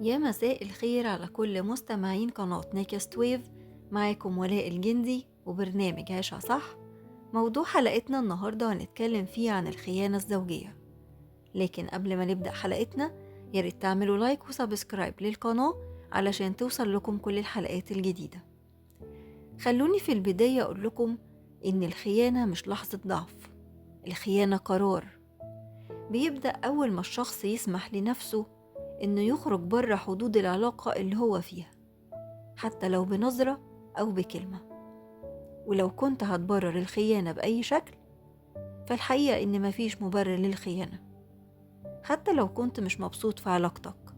يا مساء الخير على كل مستمعين قناة نيكست ويف. معاكم ولاء الجندي وبرنامج عيشها صح. موضوع حلقتنا النهاردة هنتكلم فيه عن الخيانة الزوجية، لكن قبل ما نبدأ حلقتنا ياريت تعملوا لايك وسبسكرايب للقناة علشان توصل لكم كل الحلقات الجديدة. خلوني في البداية أقول لكم إن الخيانة مش لحظة ضعف، الخيانة قرار بيبدأ أول ما الشخص يسمح لنفسه إنه يخرج بره حدود العلاقة اللي هو فيها، حتى لو بنظرة أو بكلمة. ولو كنت هتبرر الخيانة بأي شكل، فالحقيقة إن مفيش مبرر للخيانة. حتى لو كنت مش مبسوط في علاقتك،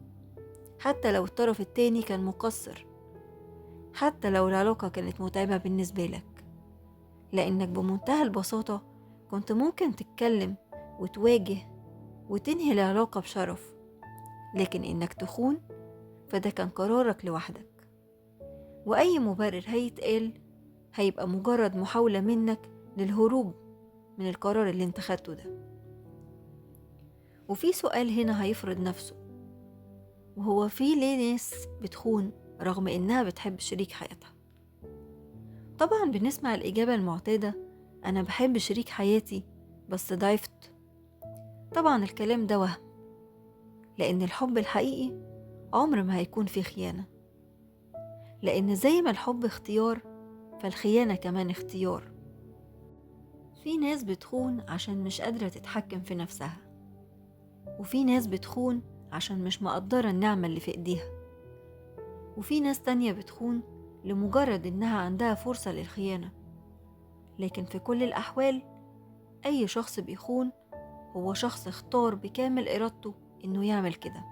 حتى لو الطرف التاني كان مقصر، حتى لو العلاقة كانت متعبة بالنسبة لك، لأنك بمنتهى البساطة كنت ممكن تتكلم وتواجه وتنهي العلاقة بشرف. لكن إنك تخون فده كان قرارك لوحدك، وأي مبرر هيتقال هيبقى مجرد محاولة منك للهروب من القرار اللي انت خدته ده. وفي سؤال هنا هيفرض نفسه، وهو في ليه ناس بتخون رغم انها بتحب شريك حياتها؟ طبعا بنسمع الإجابة المعتادة: أنا بحب شريك حياتي بس ضعفت. طبعا الكلام ده وهم، لأن الحب الحقيقي عمر ما هيكون فيه خيانة، لأن زي ما الحب اختيار فالخيانة كمان اختيار. في ناس بتخون عشان مش قادرة تتحكم في نفسها، وفي ناس بتخون عشان مش مقدرة النعمة اللي في ايديها، وفي ناس تانية بتخون لمجرد انها عندها فرصة للخيانة. لكن في كل الأحوال أي شخص بيخون هو شخص اختار بكامل إرادته إنه يعمل كده،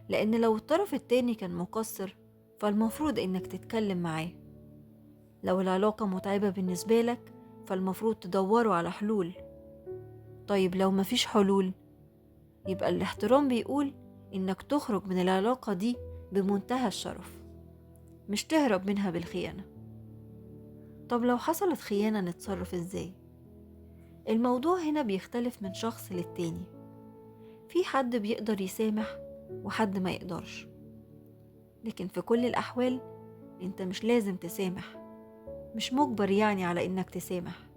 لأن لو الطرف التاني كان مقصر فالمفروض إنك تتكلم معاه. لو العلاقة متعبة بالنسبة لك فالمفروض تدوروا على حلول. طيب لو مفيش حلول، يبقى الاحترام بيقول إنك تخرج من العلاقة دي بمنتهى الشرف، مش تهرب منها بالخيانة. طب لو حصلت خيانة نتصرف إزاي؟ الموضوع هنا بيختلف من شخص للتاني. في حد بيقدر يسامح وحد ما يقدرش، لكن في كل الأحوال انت مش لازم تسامح، مش مجبر يعني على إنك تسامح.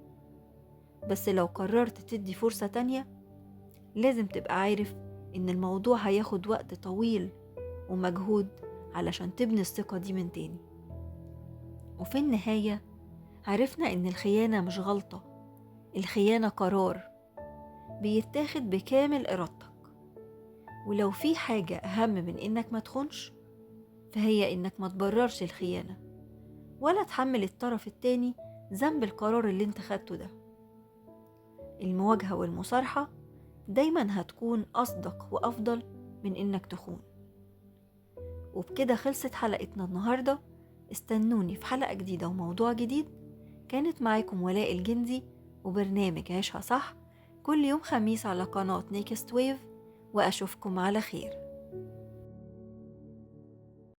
بس لو قررت تدي فرصة تانية لازم تبقى عارف إن الموضوع هياخد وقت طويل ومجهود علشان تبني الثقة دي من تاني. وفي النهاية عرفنا إن الخيانة مش غلطة، الخيانة قرار بيتاخد بكامل إرادتك. ولو في حاجة أهم من إنك ما تخونش فهي إنك ما تبررش الخيانة ولا تحمل الطرف التاني ذنب القرار اللي انت خدته ده. المواجهة والمصارحة دايما هتكون أصدق وأفضل من إنك تخون. وبكده خلصت حلقتنا النهاردة. استنوني في حلقة جديدة وموضوع جديد. كانت معاكم ولاء الجندي وبرنامج عيشها صح، كل يوم خميس على قناة نيكست ويف، وأشوفكم على خير.